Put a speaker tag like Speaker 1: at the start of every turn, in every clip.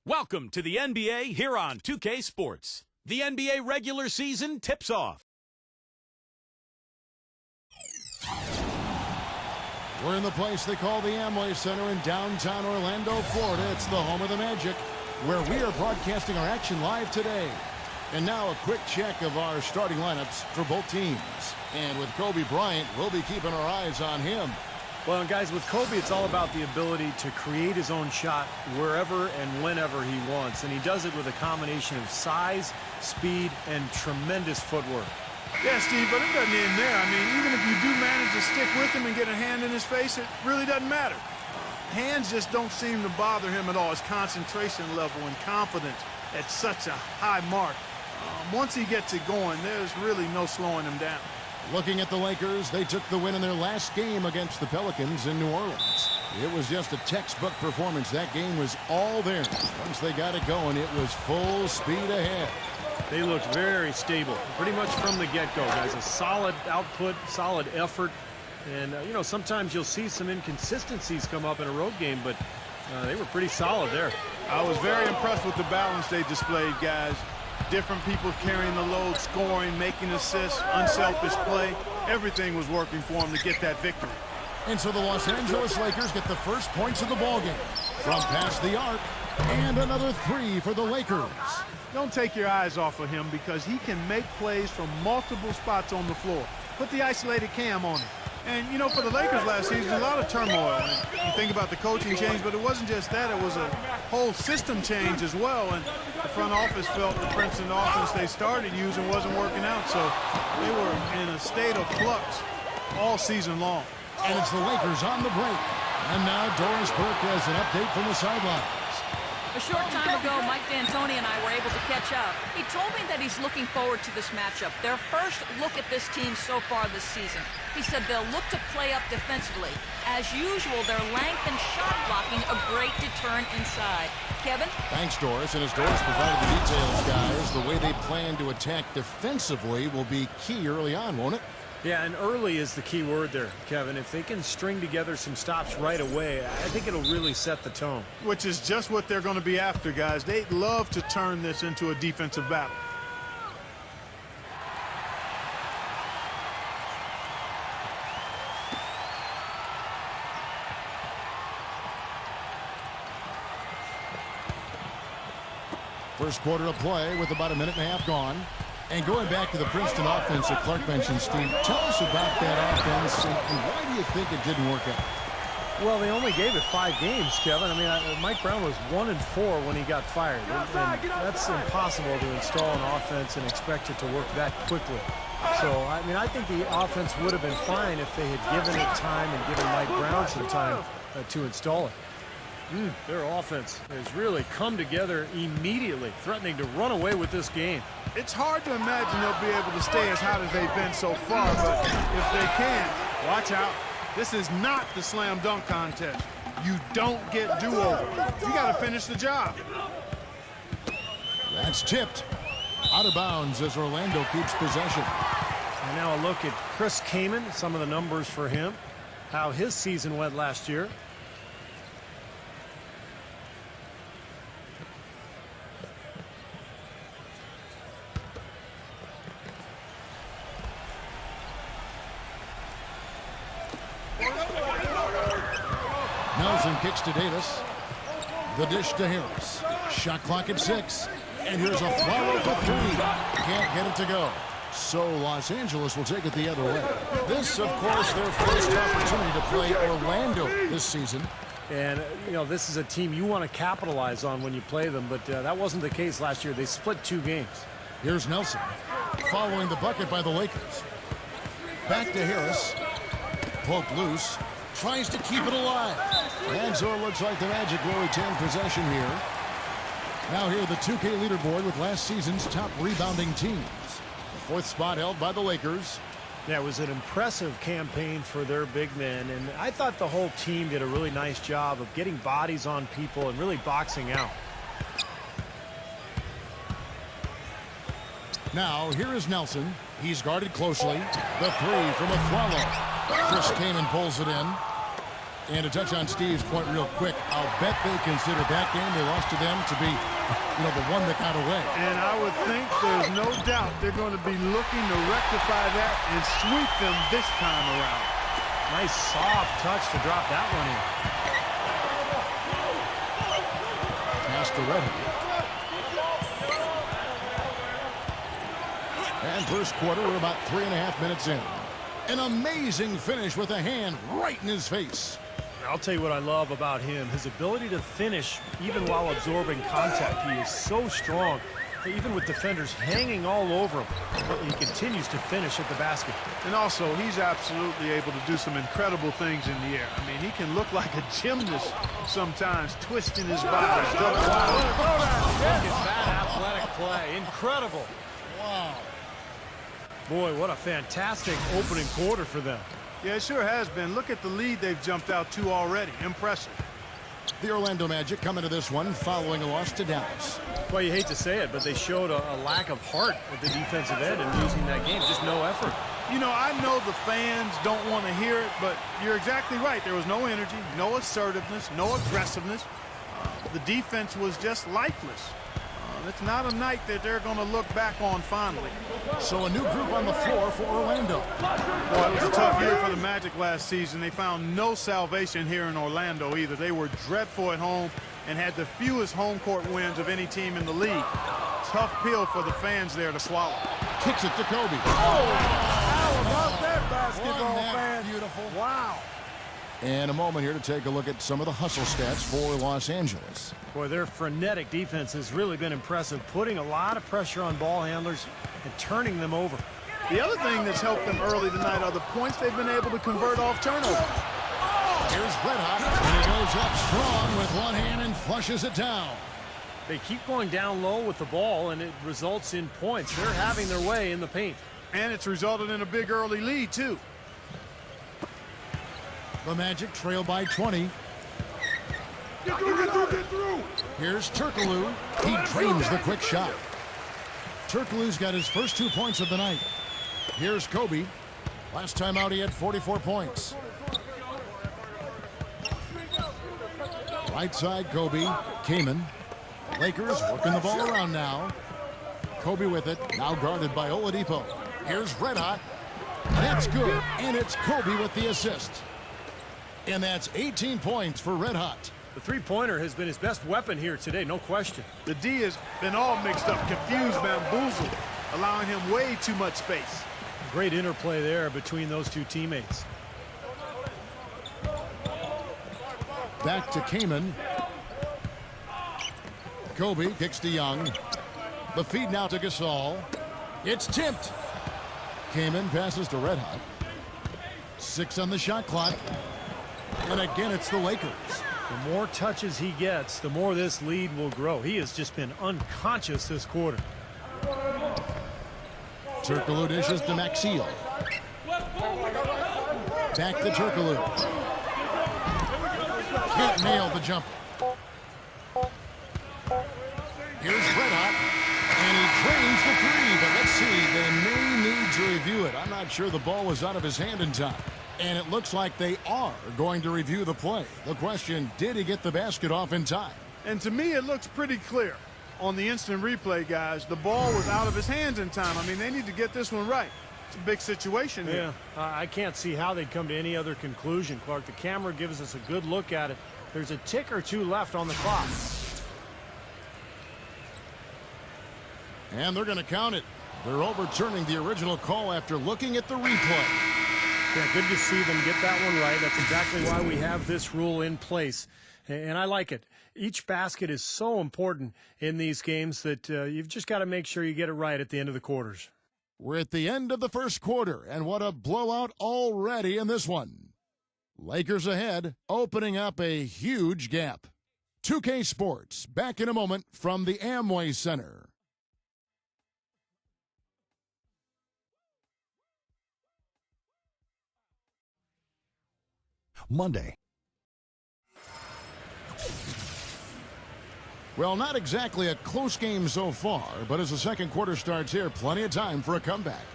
Speaker 1: Welcome to the NBA here on 2K Sports. The NBA regular season tips off.
Speaker 2: We're in the place they call the Amway Center in downtown Orlando, Florida. It's the home of the Magic, where we are broadcasting our action live today. And now a quick check of our starting lineups for both teams. And with Kobe Bryant, we'll be keeping our eyes on him.
Speaker 3: Well, and guys, with Kobe, it's all about the ability to create his own shot wherever and whenever he wants. And he does it with a combination of size, speed, and tremendous footwork.
Speaker 4: Yeah, Steve, but it doesn't end there. I mean, even if you do manage to stick with him and get a hand in his face, it really doesn't matter. Hands just don't seem to bother him at all. His concentration level and confidence at such a high mark. Once he gets it going, there's really no slowing him down.
Speaker 2: Looking at the Lakers, they took the win in their last game against the Pelicans in New Orleans. It was just a textbook performance. That game was all there. Once they got it going, it was full speed ahead.
Speaker 3: They looked very stable, pretty much from the get-go, guys. A solid output, solid effort. And, you know, sometimes you'll see some inconsistencies come up in a road game, but they were pretty solid there.
Speaker 4: I was very impressed with the balance they displayed, guys. Different people carrying the load, scoring, making assists, unselfish play. Everything was working for them to get that victory.
Speaker 2: And so the Los Angeles Lakers get the first points of the ballgame from past the arc, and another three for the Lakers.
Speaker 4: Don't take your eyes off of him because he can make plays from multiple spots on the floor. Put the isolated cam on him. And, you know, for the Lakers last season, a lot of turmoil. And you think about the coaching change, but it wasn't just that. It was a whole system change as well. And the front office felt the Princeton offense they started using wasn't working out. So they were in a state of flux all season long.
Speaker 2: And it's the Lakers on the break. And now Doris Burke has an update from the sidelines.
Speaker 5: A short time ago, Mike D'Antoni and I were able to catch up. He told me that he's looking forward to this matchup, their first look at this team so far this season. He said they'll look to play up defensively. As usual, their length and shot blocking a great deterrent inside. Kevin?
Speaker 2: Thanks, Doris. And as Doris provided the details, guys, the way they plan to attack defensively will be key early on, won't it?
Speaker 3: Yeah, and early is the key word there, Kevin. If they can string together some stops right away, I think it'll really set the tone.
Speaker 4: Which is just what they're going to be after, guys. They'd love to turn this into a defensive battle.
Speaker 2: First quarter of play with about a minute and a half gone. And going back to the Princeton offense that Clark mentioned, Steve, tell us about that offense and why do you think it didn't work out?
Speaker 3: Well, they only gave it 5 games, Kevin. I mean, Mike Brown was 1-4 when he got fired. And that's impossible to install an offense and expect it to work that quickly. So, I mean, I think the offense would have been fine if they had given it time and given Mike Brown some time to install it. Their offense has really come together immediately, threatening to run away with this game.
Speaker 4: It's hard to imagine they'll be able to stay as hot as they've been so far, but if they can, watch out. This is not the slam dunk contest. You don't get do-over. You got to finish the job.
Speaker 2: That's tipped. Out of bounds as Orlando keeps possession.
Speaker 3: And now a look at Chris Kaman, some of the numbers for him, how his season went last year.
Speaker 2: Nelson kicks to Davis. The dish to Harris. Shot clock at 6. And here's a flower for 3. Can't get it to go. So Los Angeles will take it the other way. This, of course, their first opportunity to play Orlando this season.
Speaker 3: And, you know, this is a team you want to capitalize on when you play them, but that wasn't the case last year. They split 2 games.
Speaker 2: Here's Nelson. Following the bucket by the Lakers. Back to Harris. Poked loose. Tries to keep it alive. And so it looks like the Magic will retain possession here. Now here the 2K leaderboard with last season's top rebounding teams. The 4th spot held by the Lakers.
Speaker 3: That was an impressive campaign for their big men, and I thought the whole team did a really nice job of getting bodies on people and really boxing out.
Speaker 2: Now here is Nelson. He's guarded closely. The 3 from Afflalo. Chris Kaman pulls it in. And to touch on Steve's point real quick, I'll bet they consider that game they lost to them to be, the one that got away.
Speaker 4: And I would think there's no doubt they're going to be looking to rectify that and sweep them this time around.
Speaker 3: Nice soft touch to drop that one in.
Speaker 2: Pass to Redhawk. And first quarter, we're about 3.5 minutes in. An amazing finish with a hand right in his face.
Speaker 3: I'll tell you what I love about him, his ability to finish even while absorbing contact. He is so strong, even with defenders hanging all over him. He continues to finish at the basket.
Speaker 4: And also, he's absolutely able to do some incredible things in the air. I mean, he can look like a gymnast sometimes, twisting his body.
Speaker 3: Look at that athletic play. Incredible.
Speaker 2: Wow.
Speaker 3: Boy, what a fantastic opening quarter for them.
Speaker 4: Yeah, it sure has been. Look at the lead they've jumped out to already. Impressive.
Speaker 2: The Orlando Magic come into this one following a loss to Dallas.
Speaker 3: Well, you hate to say it, but they showed a lack of heart at the defensive end in losing that game. Just no effort.
Speaker 4: I know the fans don't want to hear it, but you're exactly right. There was no energy, no assertiveness, no aggressiveness. The defense was just lifeless. It's not a night that they're going to look back on fondly.
Speaker 2: So a new group on the floor for Orlando.
Speaker 4: Well, it was a tough year for the Magic last season. They found no salvation here in Orlando either. They were dreadful at home and had the fewest home court wins of any team in the league. Tough pill for the fans there to swallow.
Speaker 2: Kicks it to Kobe.
Speaker 4: How about that basketball, man?
Speaker 2: Beautiful.
Speaker 4: Wow.
Speaker 2: And a moment here to take a look at some of the hustle stats for Los Angeles.
Speaker 3: Boy, their frenetic defense has really been impressive, putting a lot of pressure on ball handlers and turning them over.
Speaker 4: The other thing that's helped them early tonight are the points they've been able to convert off turnover.
Speaker 2: Here's Redhawk, and he goes up strong with one hand and flushes it down.
Speaker 3: They keep going down low with the ball, and it results in points. They're having their way in the paint.
Speaker 4: And it's resulted in a big early lead, too.
Speaker 2: The Magic trail by 20. Here's Turkoglu. He drains the quick shot. Turkoglu's got his first 2 points of the night. Here's Kobe. Last time out, he had 44 points. Right side, Kobe. Kaman. Lakers working the ball around now. Kobe with it. Now guarded by Oladipo. Here's Redhawk. That's good. And it's Kobe with the assist. And that's 18 points for Redhawk.
Speaker 3: The three-pointer has been his best weapon here today, no question.
Speaker 4: The D has been all mixed up, confused, bamboozled, allowing him way too much space.
Speaker 3: Great interplay there between those two teammates.
Speaker 2: Back to Kaman. Kobe kicks to Young. The feed now to Gasol. It's tipped. Kaman passes to Redhawk. 6 on the shot clock. And again, it's the Lakers.
Speaker 3: The more touches he gets, the more this lead will grow. He has just been unconscious this quarter.
Speaker 2: Turkoglu dishes to Maxey. Back to Turkoglu. Can't nail the jumper. Here's Redhawk. And he drains the three. But let's see, they may need to review it. I'm not sure the ball was out of his hand in time. And it looks like they are going to review the play. The question, did he get the basket off in time?
Speaker 4: And to me, it looks pretty clear. On the instant replay, guys, the ball was out of his hands in time. I mean, they need to get this one right. It's a big situation here.
Speaker 3: Yeah, I can't see how they'd come to any other conclusion, Clark. The camera gives us a good look at it. There's a tick or two left on the clock.
Speaker 2: And they're going to count it. They're overturning the original call after looking at the replay.
Speaker 3: Yeah, good to see them get that one right. That's exactly why we have this rule in place. And I like it. Each basket is so important in these games that you've just got to make sure you get it right at the end of the quarters.
Speaker 2: We're at the end of the first quarter, and what a blowout already in this one. Lakers ahead, opening up a huge gap. 2K Sports, back in a moment from the Amway Center.
Speaker 6: Monday.
Speaker 2: Well, not exactly a close game so far, but as the second quarter starts here, plenty of time for a comeback.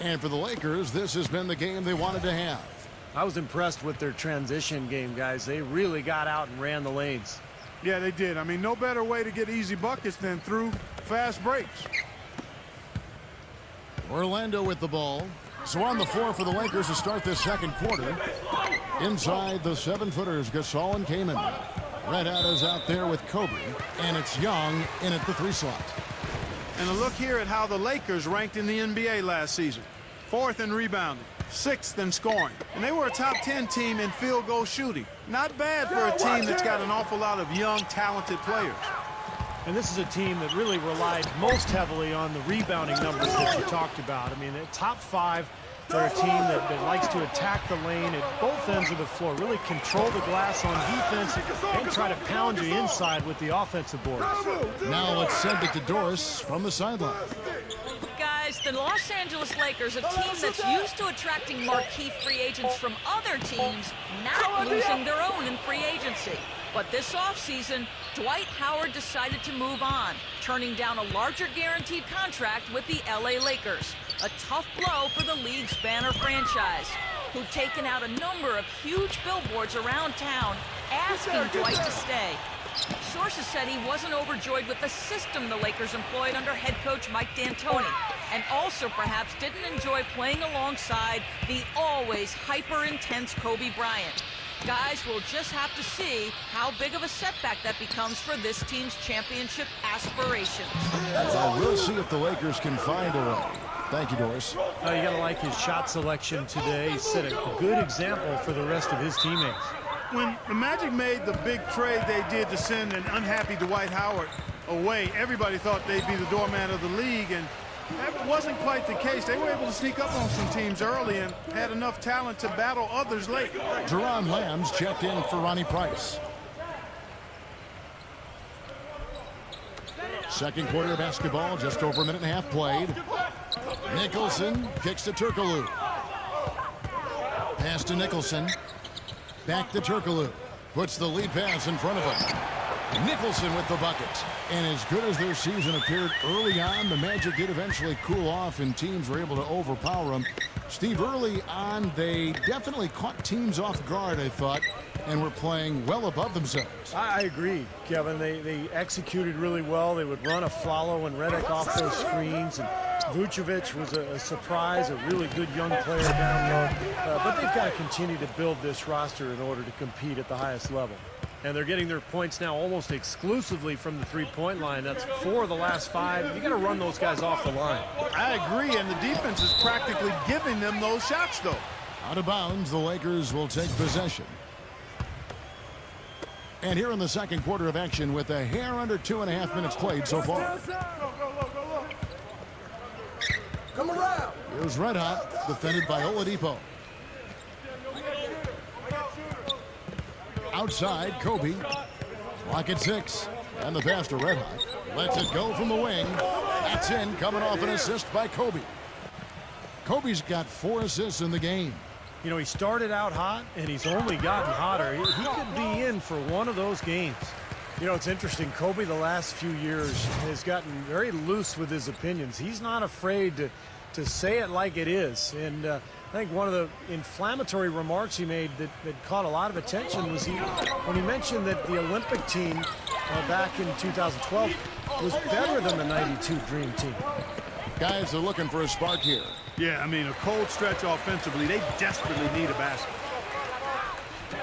Speaker 2: And for the Lakers, this has been the game they wanted to have.
Speaker 3: I was impressed with their transition game, guys. They really got out and ran the lanes.
Speaker 4: Yeah, they did. I mean, no better way to get easy buckets than through fast breaks.
Speaker 2: Orlando with the ball. So on the floor for the Lakers to start this second quarter. Inside the 7-footers, Gasol and Kaman. Red Hat is out there with Kobe, and it's Young in at the 3 slot.
Speaker 4: And a look here at how the Lakers ranked in the NBA last season. 4th in rebounding, 6th in scoring. And they were a top 10 team in field goal shooting. Not bad for a team that's got an awful lot of young, talented players.
Speaker 3: And this is a team that really relied most heavily on the rebounding numbers that you talked about. I mean, the top 5, they're a team that likes to attack the lane at both ends of the floor, really control the glass on defense, and try to pound you inside with the offensive boards.
Speaker 2: Now let's send it to Doris from the sideline.
Speaker 5: Guys, the Los Angeles Lakers, a team that's used to attracting marquee free agents from other teams, not losing their own in free agency. But this offseason, Dwight Howard decided to move on, turning down a larger guaranteed contract with the LA Lakers. A tough blow for the league's banner franchise, who'd taken out a number of huge billboards around town asking Dwight to stay. Sources said he wasn't overjoyed with the system the Lakers employed under head coach Mike D'Antoni, and also perhaps didn't enjoy playing alongside the always hyper-intense Kobe Bryant. Guys, we'll just have to see how big of a setback that becomes for this team's championship aspirations.
Speaker 2: Well, we'll see if the Lakers can find a way. Thank you, Doris.
Speaker 3: You got to like his shot selection today. He set a good example for the rest of his teammates.
Speaker 4: When the Magic made the big trade they did to send an unhappy Dwight Howard away, everybody thought they'd be the doorman of the league, and that wasn't quite the case. They were able to sneak up on some teams early and had enough talent to battle others late.
Speaker 2: Jerron Lamb's checked in for Ronnie Price. Second quarter of basketball, just over a minute and a half played. Nicholson kicks to Turkoglu. Pass to Nicholson. Back to Turkoglu. Puts the lead pass in front of him. Nicholson with the bucket. And as good as their season appeared early on, the Magic did eventually cool off and teams were able to overpower them. Steve, early on, they definitely caught teams off guard, I thought, and were playing well above themselves.
Speaker 3: I agree, Kevin. They executed really well. They would run a follow and Redick off those screens. And Vucevic was a surprise, a really good young player down low. But they've got to continue to build this roster in order to compete at the highest level. And they're getting their points now almost exclusively from the three-point line. That's 4 of the last 5. You got to run those guys off the line.
Speaker 4: I agree, and the defense is practically giving them those shots, though.
Speaker 2: Out of bounds, the Lakers will take possession. And here in the second quarter of action with a hair under 2.5 minutes played so far.
Speaker 6: Come around.
Speaker 2: Here's Red Hot, defended by Oladipo. Outside, Kobe. Clock at 6. And the pass to Red Hot. Lets it go from the wing. That's in, coming off an assist by Kobe. Kobe's got 4 assists in the game.
Speaker 3: You know, he started out hot, and he's only gotten hotter. He could be in for one of those games. You know, it's interesting. Kobe, the last few years, has gotten very loose with his opinions. He's not afraid to say it like it is. And I think one of the inflammatory remarks he made that caught a lot of attention was when he mentioned that the Olympic team back in 2012 was better than the '92 Dream Team.
Speaker 2: Guys are looking for a spark here.
Speaker 4: Yeah, I mean, a cold stretch offensively. They desperately need a basket.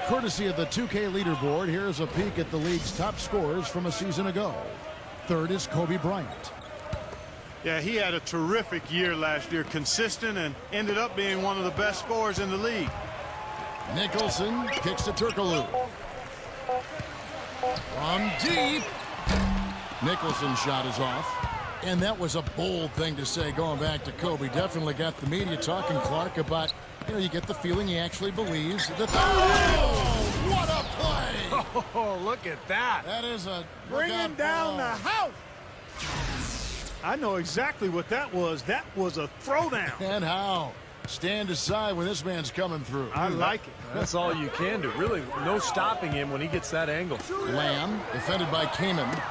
Speaker 2: Courtesy of the 2K leaderboard, here's a peek at the league's top scorers from a season ago. Third is Kobe Bryant.
Speaker 4: Yeah, he had a terrific year last year, consistent, and ended up being one of the best scorers in the league.
Speaker 2: Nicholson kicks to Turkoglu. From deep. Nicholson's shot is off. And that was a bold thing to say going back to Kobe. Definitely got the media talking, Clark, about, you get the feeling he actually believes that... Oh, what a play!
Speaker 3: Oh, look at that.
Speaker 2: That is a...
Speaker 4: Bringing down the house. I know exactly what that was. That was a throwdown.
Speaker 2: And how? Stand aside when this man's coming through.
Speaker 4: I like it.
Speaker 3: That's all you can do. Really, no stopping him when he gets that angle.
Speaker 2: Lamb, defended by Kaman.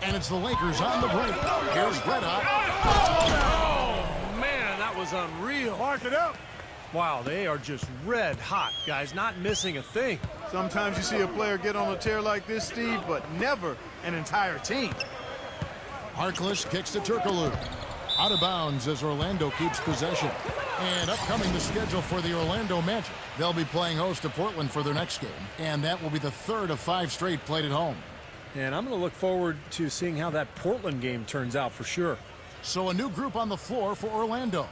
Speaker 2: And it's the Lakers on the break. Here's Red Hot.
Speaker 3: Oh, man, that was unreal.
Speaker 4: Mark it up.
Speaker 3: Wow, they are just red hot, guys, not missing a thing.
Speaker 4: Sometimes you see a player get on a tear like this, Steve, but never an entire team.
Speaker 2: Harkless kicks to Turkoglu. Out of bounds as Orlando keeps possession. And upcoming the schedule for the Orlando Magic. They'll be playing host to Portland for their next game, and that will be the third of 5 straight played at home.
Speaker 3: And I'm going to look forward to seeing how that Portland game turns out for sure.
Speaker 2: So a new group on the floor for Orlando.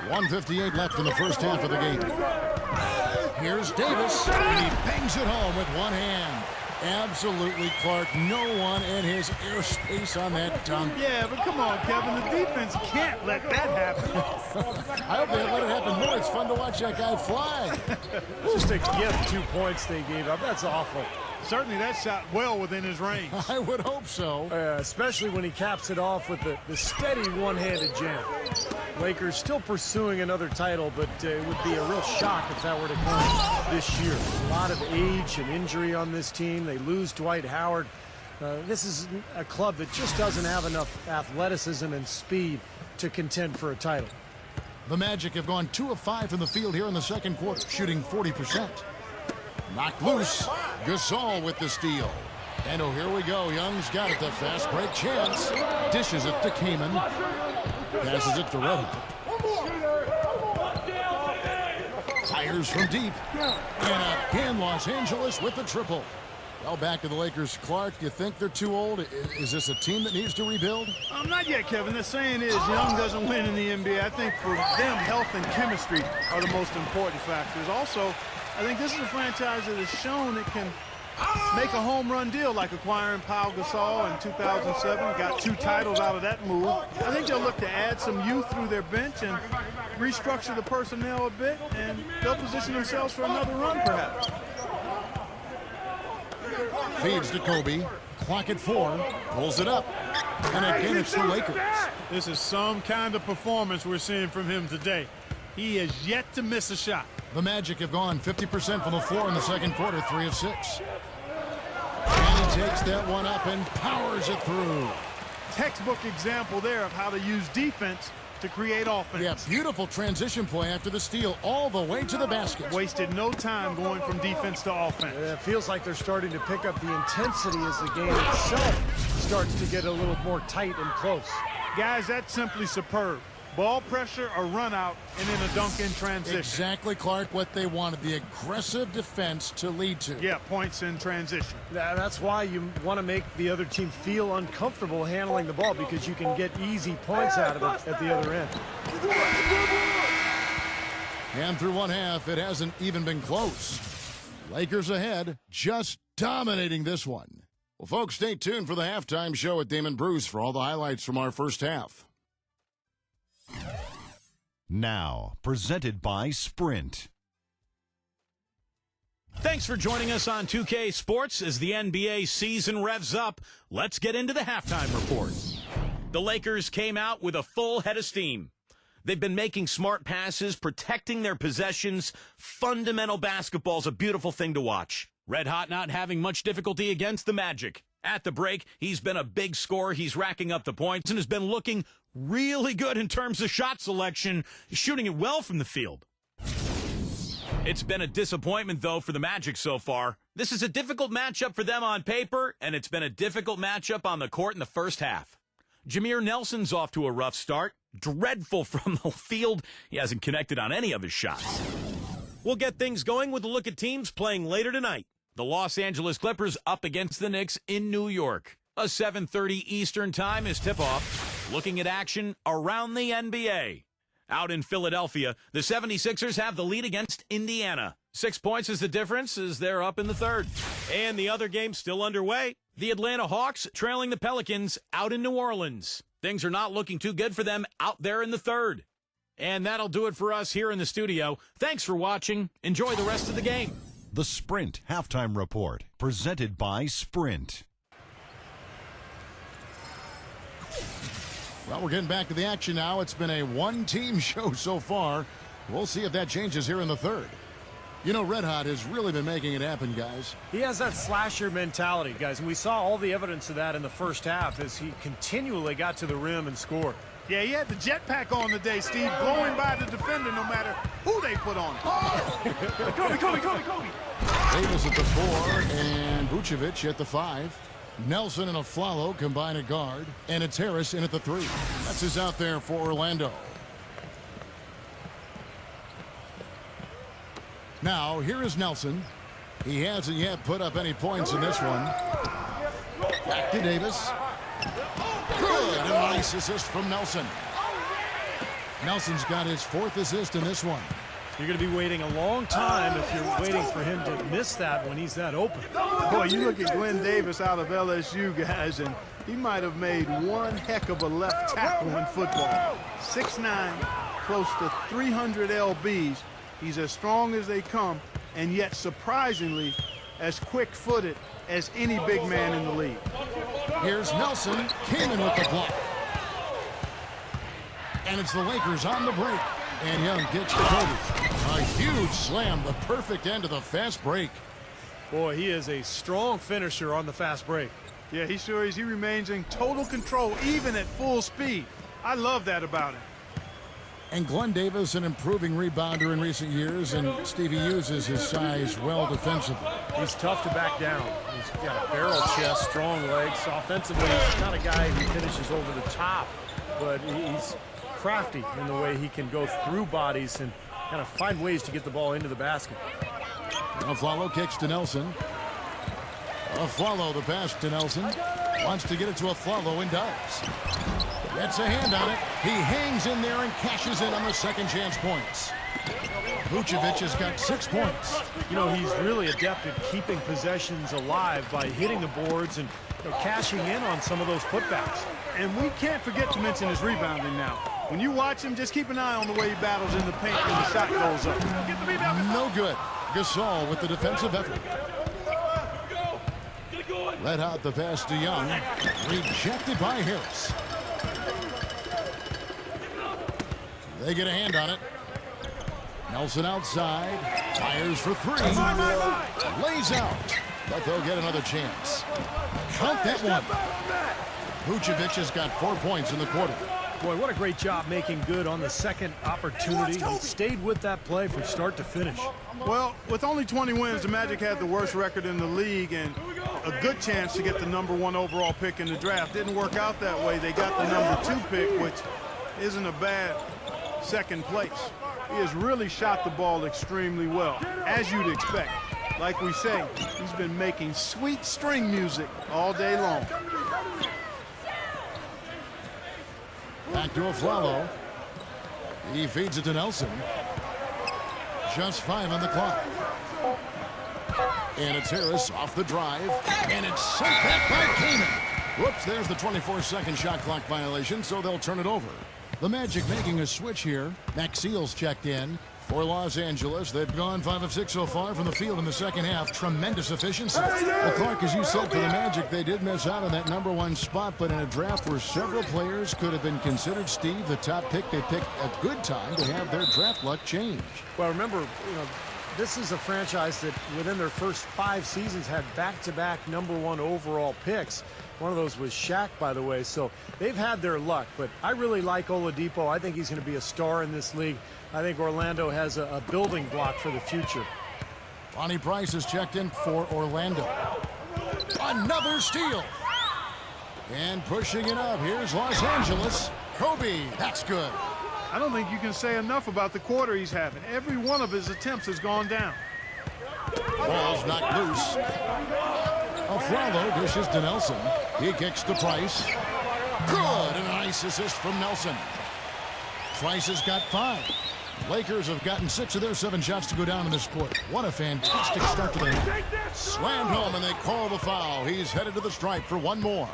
Speaker 2: .158 left in the first half of the game. Here's Davis, and he bangs it home with one hand. Absolutely, Clark. No one in his airspace on that dunk.
Speaker 4: Yeah, but come on, Kevin. The defense can't let that happen.
Speaker 2: I hope they let it happen more. It's fun to watch that guy fly.
Speaker 3: Just a gift, 2 points they gave up. That's awful.
Speaker 4: Certainly that shot well within his range.
Speaker 2: I would hope so.
Speaker 3: Especially when he caps it off with the steady one-handed jam. Lakers still pursuing another title, but it would be a real shock if that were to come this year. A lot of age and injury on this team. They lose Dwight Howard. This is a club that just doesn't have enough athleticism and speed to contend for a title.
Speaker 2: The Magic have gone 2 of 5 from the field here in the second quarter, shooting 40%. Knocked loose. Gasol with the steal. And oh, here we go. Young's got it. The fast break chance. Dishes it to Kaman. Passes it to Reddick. Fires from deep. And again, Los Angeles with the triple. Well, back to the Lakers. Clark, you think they're too old? Is this a team that needs to rebuild?
Speaker 4: Not yet, Kevin. The saying is young doesn't win in the NBA. I think for them, health and chemistry are the most important factors. Also, I think this is a franchise that has shown it can make a home run deal, like acquiring Pau Gasol in 2007. Got 2 titles out of that move. I think they'll look to add some youth through their bench and restructure the personnel a bit, and they'll position themselves for another run, perhaps.
Speaker 2: Feeds to Kobe. Clock at 4. Pulls it up. And again, it's the Lakers.
Speaker 4: This is some kind of performance we're seeing from him today. He has yet to miss a shot.
Speaker 2: The Magic have gone 50% from the floor in the second quarter, 3 of 6. And he takes that one up and powers it through.
Speaker 4: Textbook example there of how to use defense to create offense.
Speaker 2: Yeah, beautiful transition play after the steal all the way to the basket.
Speaker 4: Wasted no time going from defense to offense.
Speaker 3: It feels like they're starting to pick up the intensity as the game itself starts to get a little more tight and close.
Speaker 4: Guys, that's simply superb. Ball pressure, a run out, and then a dunk in transition.
Speaker 2: Exactly, Clark, what they wanted, the aggressive defense to lead to.
Speaker 4: Yeah, points in transition.
Speaker 3: That's why you want to make the other team feel uncomfortable handling the ball, because you can get easy points out of it at the other end.
Speaker 2: And through one half, it hasn't even been close. Lakers ahead, just dominating this one. Well, folks, stay tuned for the halftime show at Damon Bruce for all the highlights from our first half.
Speaker 1: Now, presented by Sprint. Thanks for joining us on 2K Sports as the NBA season revs up. Let's get into the halftime report. The Lakers came out with a full head of steam. They've been making smart passes, protecting their possessions. Fundamental basketball's a beautiful thing to watch. Red Hot not having much difficulty against the Magic. At the break, he's been a big scorer. He's racking up the points and has been looking really good in terms of shot selection, shooting it well from the field. It's been a disappointment, though, for the Magic so far. This is a difficult matchup for them on paper, and it's been a difficult matchup on the court in the first half. Jameer Nelson's off to a rough start. Dreadful from the field. He hasn't connected on any of his shots. We'll get things going with a look at teams playing later tonight. The Los Angeles Clippers up against the Knicks in New York. A 7:30 Eastern time is tip-off. Looking at action around the NBA. Out in Philadelphia, the 76ers have the lead against Indiana. 6 points is the difference as they're up in the third. And the other game still underway. The Atlanta Hawks trailing the Pelicans out in New Orleans. Things are not looking too good for them out there in the third. And that'll do it for us here in the studio. Thanks for watching. Enjoy the rest of the game.
Speaker 7: The Sprint Halftime Report, presented by Sprint.
Speaker 2: Well, we're getting back to the action now. It's been a one-team show so far. We'll see if that changes here in the third. You know, Red Hot has really been making it happen, guys.
Speaker 3: He has that slasher mentality, guys, and we saw all the evidence of that in the first half as he continually got to the rim and scored.
Speaker 4: Yeah, he had the jetpack on today, Steve, blowing by the defender no matter who they put on him. Kobe.
Speaker 2: Davis at the 4 and Vucevic at the 5. Nelson and Aflalo combine at guard, and it's Harris in at the 3. That's his out there for Orlando. Now, here is Nelson. He hasn't yet put up any points in this one. Back to Davis. Good. And a nice assist from Nelson. Nelson's got his 4th assist in this one.
Speaker 3: You're going to be waiting a long time if you're waiting for him to miss that when he's that open.
Speaker 4: Boy, you look at Glenn Davis out of LSU, guys, and he might have made one heck of a left tackle in football. 6'9", close to 300 lbs. He's as strong as they come, and yet surprisingly as quick-footed as any big man in the league.
Speaker 2: Here's Nelson, came in with the block. And it's the Lakers on the break. And Young gets to Kobe. A huge slam, the perfect end of the fast break.
Speaker 3: Boy, he is a strong finisher on the fast break.
Speaker 4: Yeah, he sure is. He remains in total control, even at full speed. I love that about him.
Speaker 2: And Glenn Davis, an improving rebounder in recent years, and Stevie uses his size well defensively.
Speaker 3: He's tough to back down. He's got a barrel chest, strong legs. Offensively, he's not a guy who finishes over the top, but he's crafty in the way he can go through bodies and kind of find ways to get the ball into the basket.
Speaker 2: Aflalo kicks to Nelson. Aflalo the pass to Nelson. Wants to get it to Aflalo and does. Gets a hand on it. He hangs in there and cashes in on the second chance points. Vucevic has got 6 points.
Speaker 3: You know, he's really adept at keeping possessions alive by hitting the boards and cashing in on some of those putbacks.
Speaker 4: And we can't forget to mention his rebounding now. When you watch him, just keep an eye on the way he battles in the paint when the shot goes up.
Speaker 2: No good. Gasol with the defensive effort. Let out the pass to Young. Rejected by Harris. They get a hand on it. Nelson outside. Fires for 3. Lays out. But they'll get another chance. Count that one. Vucevic has got 4 points in the quarter.
Speaker 3: Boy, what a great job making good on the second opportunity. He stayed with that play from start to finish.
Speaker 4: Well, with only 20 wins, the Magic had the worst record in the league and a good chance to get the #1 overall pick in the draft. Didn't work out that way. They got the #2 pick, which isn't a bad second place. He has really shot the ball extremely well, as you'd expect. Like we say, he's been making sweet string music all day long.
Speaker 2: Back to Aflalo. He feeds it to Nelson. Just 5 on the clock. And it's Harris off the drive. And it's sent back by Kaman. Whoops, there's the 24-second shot clock violation, so they'll turn it over. The Magic making a switch here. Maxiel's checked in for Los Angeles. They've gone 5 of 6 so far from the field in the second half. Tremendous efficiency. Well, Clark, as you said, for the Magic, they did miss out on that #1 spot, but in a draft where several players could have been considered, Steve, the top pick, they picked a good time to have their draft luck change.
Speaker 3: Well, remember, this is a franchise that within their first 5 seasons had back-to-back #1 overall picks. One of those was Shaq, by the way, so they've had their luck. But I really like Oladipo. I think he's going to be a star in this league. I think Orlando has a building block for the future.
Speaker 2: Lonnie Price is checked in for Orlando. Another steal. And pushing it up, here's Los Angeles. Kobe, that's good.
Speaker 4: I don't think you can say enough about the quarter he's having. Every one of his attempts has gone down.
Speaker 2: Ball's knocked loose. Aflalo dishes to Nelson. He kicks to Price. Good, and a nice assist from Nelson. Price has got 5. Lakers have gotten 6 of their 7 shots to go down in this quarter. What a fantastic start to the night. Slammed home, and they call the foul. He's headed to the stripe for 1 more.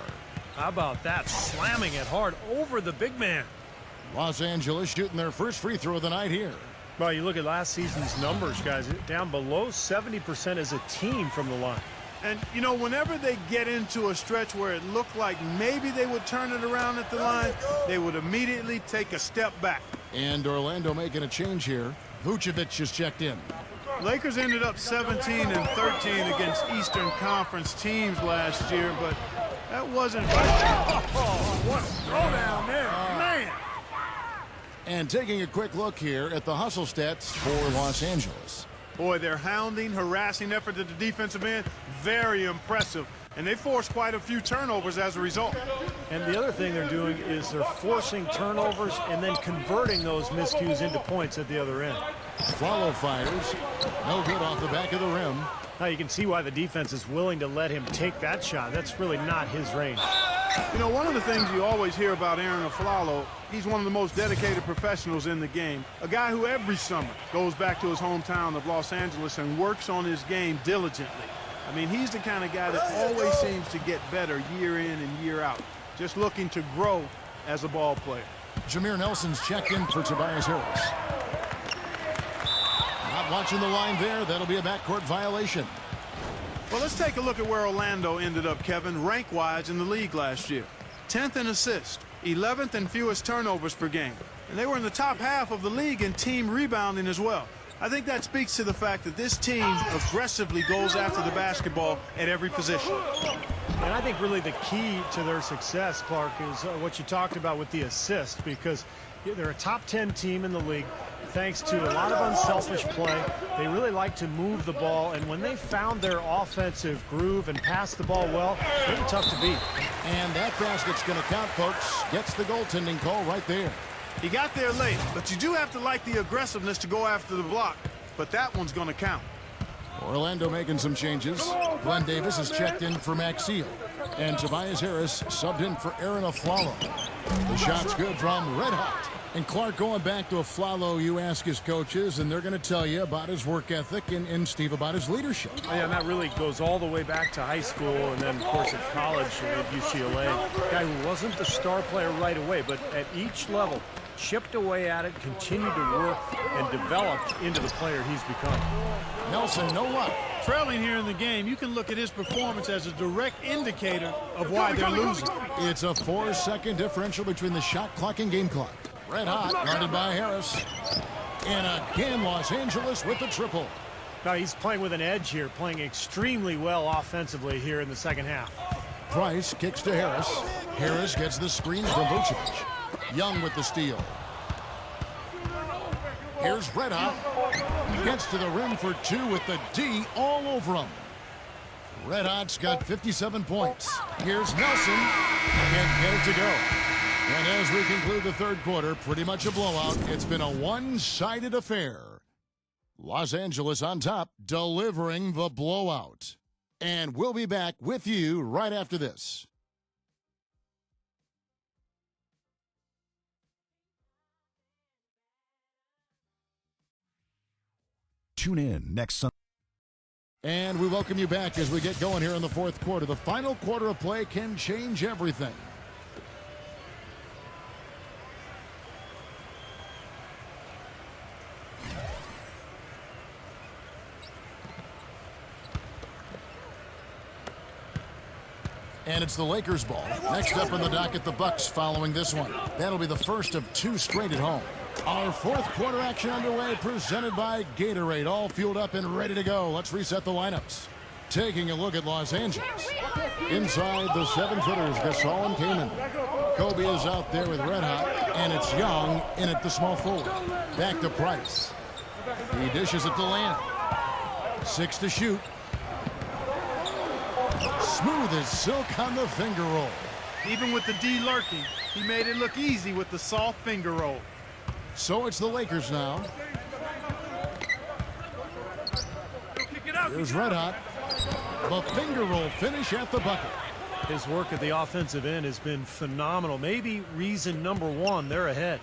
Speaker 3: How about that? Slamming it hard over the big man.
Speaker 2: Los Angeles shooting their first free throw of the night here.
Speaker 3: Well, you look at last season's numbers, guys. Down below 70% as a team from the line.
Speaker 4: And, whenever they get into a stretch where it looked like maybe they would turn it around at the line, they would immediately take a step back.
Speaker 2: And Orlando making a change here. Vucevic is checked in.
Speaker 4: Lakers ended up 17 and 13 against Eastern Conference teams last year, but that wasn't right.
Speaker 3: What a throwdown there, man.
Speaker 2: And taking a quick look here at the hustle stats for Los Angeles.
Speaker 4: Boy, their hounding, harassing effort at the defensive end, very impressive. And they forced quite a few turnovers as a result.
Speaker 3: And the other thing they're doing is they're forcing turnovers and then converting those miscues into points at the other end.
Speaker 2: Follow fires. No good off the back of the rim.
Speaker 3: Now you can see why the defense is willing to let him take that shot. That's really not his range.
Speaker 4: You know, one of the things you always hear about Aaron Aflalo, he's one of the most dedicated professionals in the game. A guy who every summer goes back to his hometown of Los Angeles and works on his game diligently. I mean, he's the kind of guy that always seems to get better year in and year out, just looking to grow as a ball player.
Speaker 2: Jameer Nelson's checked in for Tobias Harris. Not watching the line there. That'll be a backcourt violation.
Speaker 4: Well, let's take a look at where Orlando ended up, Kevin, rank-wise in the league last year. 10th in assists, 11th in fewest turnovers per game. And they were in the top half of the league in team rebounding as well. I think that speaks to the fact that this team aggressively goes after the basketball at every position.
Speaker 3: And I think really the key to their success, Clark, is what you talked about with the assist, because they're a top 10 team in the league thanks to a lot of unselfish play. They really like to move the ball, and when they found their offensive groove and passed the ball well, they were tough to beat.
Speaker 2: And that basket's going to count, folks. Gets the goaltending call right there.
Speaker 4: He got there late, but you do have to like the aggressiveness to go after the block. But that one's going to count.
Speaker 2: Orlando making some changes. Glenn Davis is checked in for Max Seal. And Tobias Harris subbed in for Aaron Aflalo. The shot's good from Red Hot. And Clark, going back to Aflalo, you ask his coaches, and they're going to tell you about his work ethic and Steve, about his leadership.
Speaker 3: Yeah, and that really goes all the way back to high school and then, of course, at college at UCLA. A guy who wasn't the star player right away, but at each level, chipped away at it, continued to work, and developed into the player he's become.
Speaker 2: Nelson, no luck.
Speaker 4: Trailing here in the game, you can look at his performance as a direct indicator of why they're losing.
Speaker 2: It's a 4-second differential between the shot clock and game clock. Red Hot, guarded by Harris. And again, Los Angeles with the triple.
Speaker 3: Now he's playing with an edge here, playing extremely well offensively here in the second half.
Speaker 2: Price kicks to Harris. Harris gets the screens from Vucevic. Young with the steal. Here's Red Hot. Gets to the rim for two with the D all over him. Red Hot's got 57 points. Here's Nelson. Can't get it to go. And as we conclude the third quarter, pretty much a blowout. It's been a one-sided affair. Los Angeles on top, delivering the blowout. And we'll be back with you right after this.
Speaker 7: Tune in next Sunday.
Speaker 2: And we welcome you back as we get going here in the fourth quarter. The final quarter of play can change everything. And it's the Lakers ball. Next up on the docket, the Bucks following this one. That'll be the first of two straight at home. Our fourth quarter action underway, presented by Gatorade. All fueled up and ready to go. Let's reset the lineups. Taking a look at Los Angeles. Inside the 7-footers, Gasol and Kaman. Kobe is out there with Red Hot, and it's Young in at the small forward. Back to Price. He dishes it to Lamb. 6 to shoot. Smooth as silk on the finger roll.
Speaker 4: Even with the D lurking, he made it look easy with the soft finger roll.
Speaker 2: So it's the Lakers now. Here's Red Hot. The finger roll finish at the bucket.
Speaker 3: His work at the offensive end has been phenomenal. Maybe reason number one, they're ahead.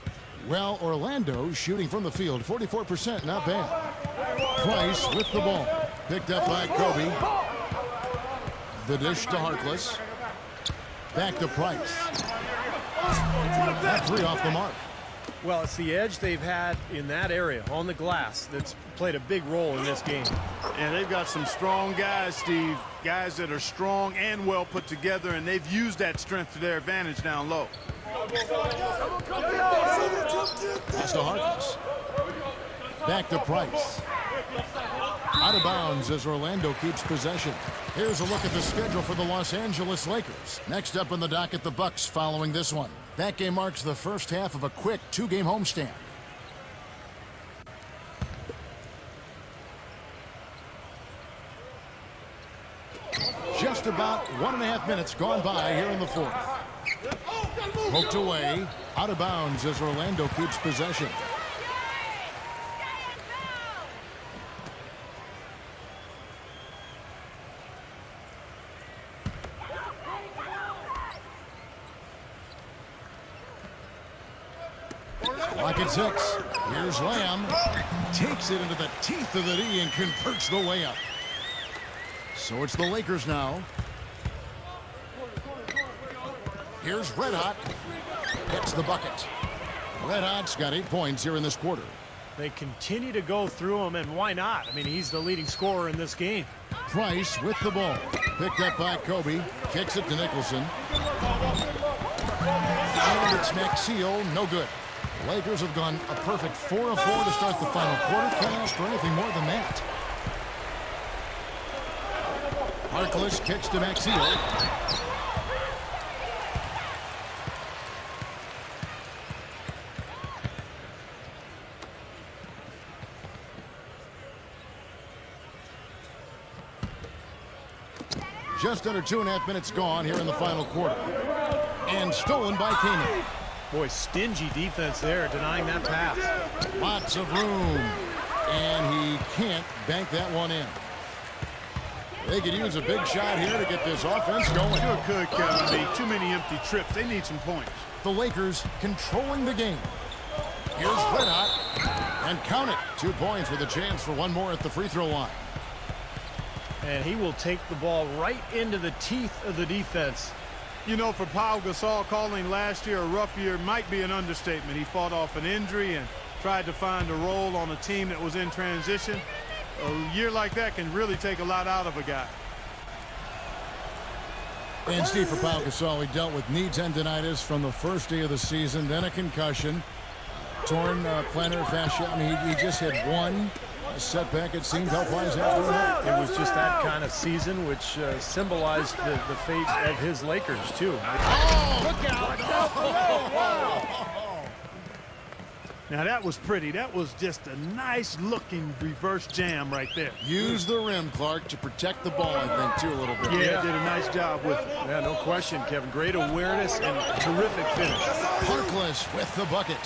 Speaker 2: Well, Orlando shooting from the field, 44%, not bad. Price with the ball. Picked up by Kobe. The dish to Harkless. Back to Price. That three off the mark.
Speaker 3: Well, it's the edge they've had in that area on the glass that's played a big role in this game.
Speaker 4: And they've got some strong guys, Steve. Guys that are strong and well put together, and they've used that strength to their advantage down low.
Speaker 2: Pass to Harkless. Back to Price. Out of bounds as Orlando keeps possession. Here's a look at the schedule for the Los Angeles Lakers. Next up on the docket, the Bucks following this one. That game marks the first half of a quick 2-game homestand. Just about 1.5 minutes gone by here in the fourth. Poked away. Out of bounds as Orlando keeps possession. Clock at 6. Here's Lamb. Takes it into the teeth of the D and converts the layup. So it's the Lakers now. Here's Red Hot. Hits the bucket. Red Hot's got 8 points here in this quarter.
Speaker 3: They continue to go through him, and why not? I mean, he's the leading scorer in this game.
Speaker 2: Price with the ball. Picked up by Kobe. Kicks it to Nicholson. And it's Maxey, no good. The Lakers have gone a perfect 4 of 4 to start the final quarter. Can't ask for anything more than that. Harkless kicks to Maxey. Just under 2.5 minutes gone here in the final quarter. And stolen by Kanan.
Speaker 3: Boy, stingy defense there, denying that pass.
Speaker 2: Lots of room. And he can't bank that one in. They could use a big shot here to get this offense going.
Speaker 4: Sure could, Kevin. Too many empty trips. They need some points.
Speaker 2: The Lakers controlling the game. Here's Red Hot. And count it. 2 points with a chance for one more at the free throw line.
Speaker 3: And he will take the ball right into the teeth of the defense.
Speaker 4: You know, for Pau Gasol, calling last year a rough year might be an understatement. He fought off an injury and tried to find a role on a team that was in transition. A year like that can really take a lot out of a guy.
Speaker 2: And Steve, for Pau Gasol, he dealt with knee tendonitis from the first day of the season, then a concussion, torn plantar fascia. I mean, he just had one setback, it seemed, health-wise after another.
Speaker 3: It was just that kind of season, which symbolized the fate of his Lakers, too.
Speaker 2: Oh,
Speaker 3: look out!
Speaker 4: Now, that was pretty. That was just a nice-looking reverse jam right there.
Speaker 2: Use the rim, Clark, to protect the ball, I think, too, a little bit.
Speaker 4: Yeah, did a nice job with it.
Speaker 3: Yeah, no question, Kevin. Great awareness and terrific finish.
Speaker 2: Harkless with the bucket.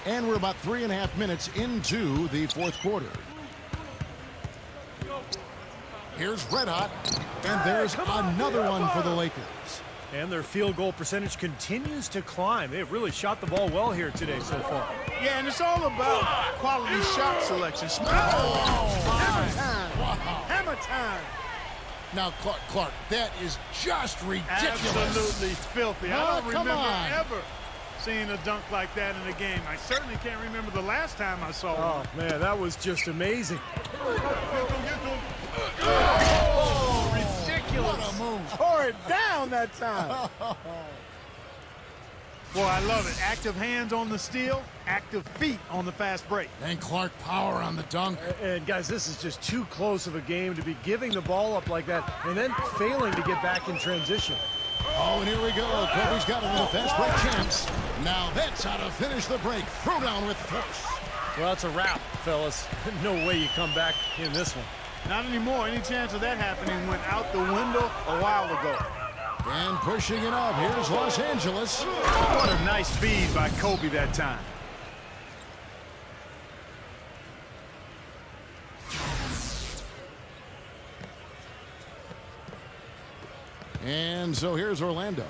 Speaker 2: And we're about 3.5 minutes into the fourth quarter. Here's Red Hot. And there's another one for the Lakers.
Speaker 3: And their field goal percentage continues to climb. They've really shot the ball well here today so far.
Speaker 4: Yeah, and it's all about quality shot selection.
Speaker 2: Hammer
Speaker 4: time. Wow. Hammer time.
Speaker 2: Now, Clark, that is just ridiculous.
Speaker 4: Absolutely filthy. I don't remember
Speaker 2: ever
Speaker 4: seeing a dunk like that in a game. I certainly can't remember the last time I saw one.
Speaker 3: Oh, man, that was just amazing.
Speaker 4: Oh, ridiculous.
Speaker 2: What a move.
Speaker 4: Tore it down that time. Boy, I love it. Active hands on the steal, active feet on the fast break.
Speaker 2: And Clark, power on the dunk.
Speaker 3: And, guys, this is just too close of a game to be giving the ball up like that and then failing to get back in transition.
Speaker 2: Oh, and here we go. Kobe's got another fast break chance. Now that's how to finish the break. Throw down with force.
Speaker 3: Well, that's a wrap, fellas. No way you come back in this one.
Speaker 4: Not anymore. Any chance of that happening went out the window a while ago.
Speaker 2: And pushing it up. Here's Los Angeles.
Speaker 4: What a nice feed by Kobe that time.
Speaker 2: And so here's Orlando.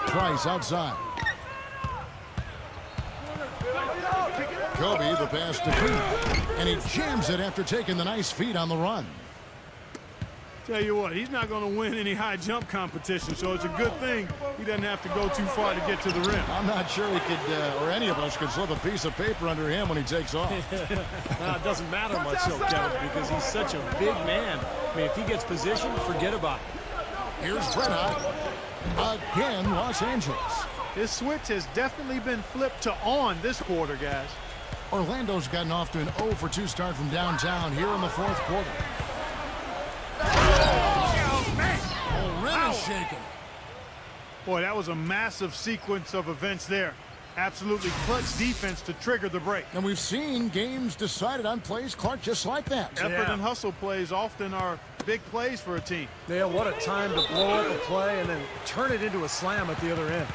Speaker 2: Price outside. Kobe, the pass to Green. And he jams it after taking the nice feed on the run.
Speaker 4: Tell you what, he's not going to win any high jump competition, so it's a good thing he doesn't have to go too far to get to the rim.
Speaker 2: I'm not sure he could, or any of us could slip a piece of paper under him when he takes off.
Speaker 3: It doesn't matter much, though, Kevin, because he's such a big man. I mean, if he gets positioned, forget about it.
Speaker 2: Here's Red Hot. Again, Los Angeles.
Speaker 4: This switch has definitely been flipped to on this quarter, guys.
Speaker 2: Orlando's gotten off to an 0 for 2 start from downtown here in the fourth quarter. Already shaken.
Speaker 4: Boy, that was a massive sequence of events there. Absolutely clutch defense to trigger the break.
Speaker 2: And we've seen games decided on plays, Clark, just like that.
Speaker 4: Effort and hustle plays often are big plays for a team.
Speaker 3: Yeah, what a time to blow up a play and then turn it into a slam at the other end.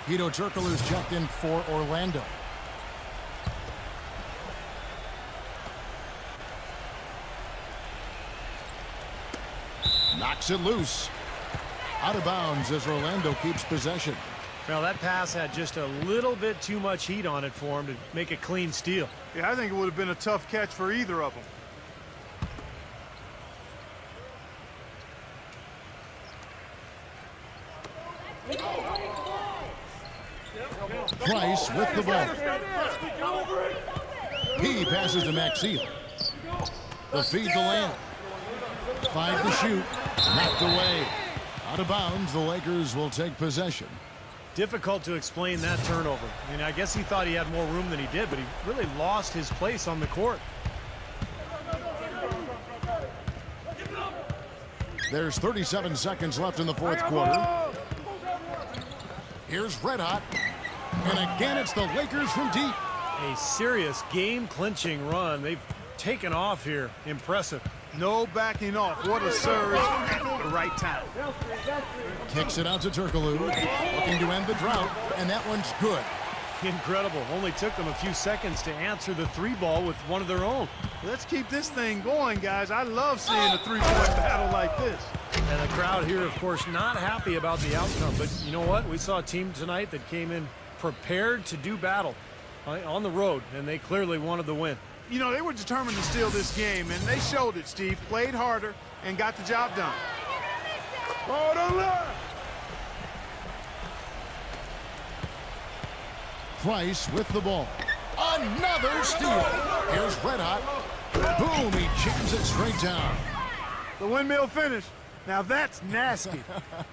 Speaker 2: Hedo Turkoglu's checked in for Orlando. Knocks it loose. Out of bounds as Orlando keeps possession.
Speaker 3: Now, that pass had just a little bit too much heat on it for him to make a clean steal.
Speaker 4: Yeah, I think it would have been a tough catch for either of them.
Speaker 2: Price with the ball. He passes to Maxiel. The feed to Lamb. 5 to shoot. Knocked away. Out of bounds, the Lakers will take possession.
Speaker 3: Difficult to explain that turnover. I mean, I guess he thought he had more room than he did, but he really lost his place on the court.
Speaker 2: There's 37 seconds left in the fourth quarter. Here's Red Hot. And again, it's the Lakers from deep.
Speaker 3: A serious game-clinching run. They've taken off here. Impressive.
Speaker 4: No backing off. What a surge at the right time.
Speaker 2: Kicks it out to Turkoglu. Looking to end the drought, and that one's good.
Speaker 3: Incredible. Only took them a few seconds to answer the 3-ball with one of their own.
Speaker 4: Let's keep this thing going, guys. I love seeing a three-point battle like this.
Speaker 3: And the crowd here, of course, not happy about the outcome. But you know what? We saw a team tonight that came in prepared to do battle on the road, and they clearly wanted the win.
Speaker 4: You know, they were determined to steal this game, and they showed it, Steve. Played harder and got the job done. Oh, don't lie.
Speaker 2: Price with the ball. Another steal. Here's Red Hot. Boom, he jams it straight down.
Speaker 4: The windmill finish. Now that's nasty.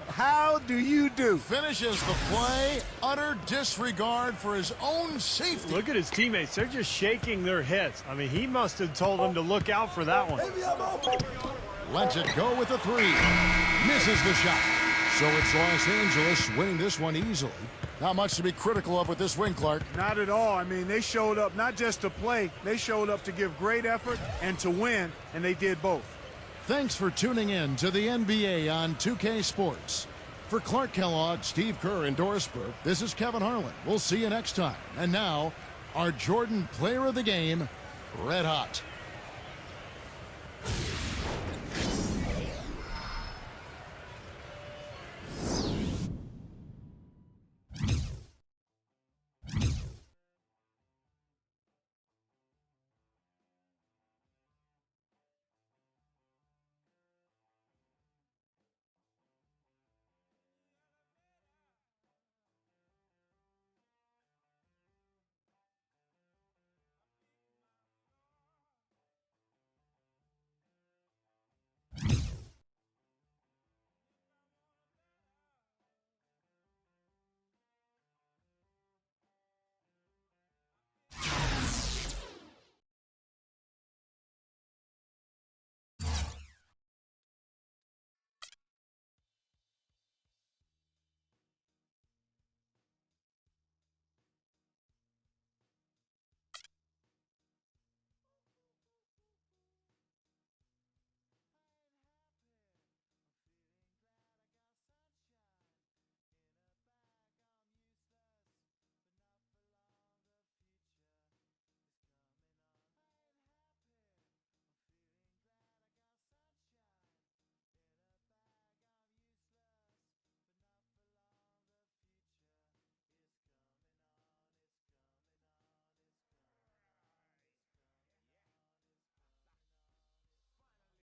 Speaker 4: How do you do?
Speaker 2: Finishes the play. Utter disregard for his own safety.
Speaker 3: Look at his teammates. They're just shaking their heads. I mean, he must have told them to look out for that one.
Speaker 2: Lets it go with a 3. Misses the shot. So it's Los Angeles winning this one easily. Not much to be critical of with this win, Clark.
Speaker 4: Not at all. I mean, they showed up not just to play. They showed up to give great effort and to win, and they did both.
Speaker 2: Thanks for tuning in to the NBA on 2K Sports. For Clark Kellogg, Steve Kerr, and Doris Burke, this is Kevin Harlan. We'll see you next time. And now, our Jordan Player of the Game, Red Hot.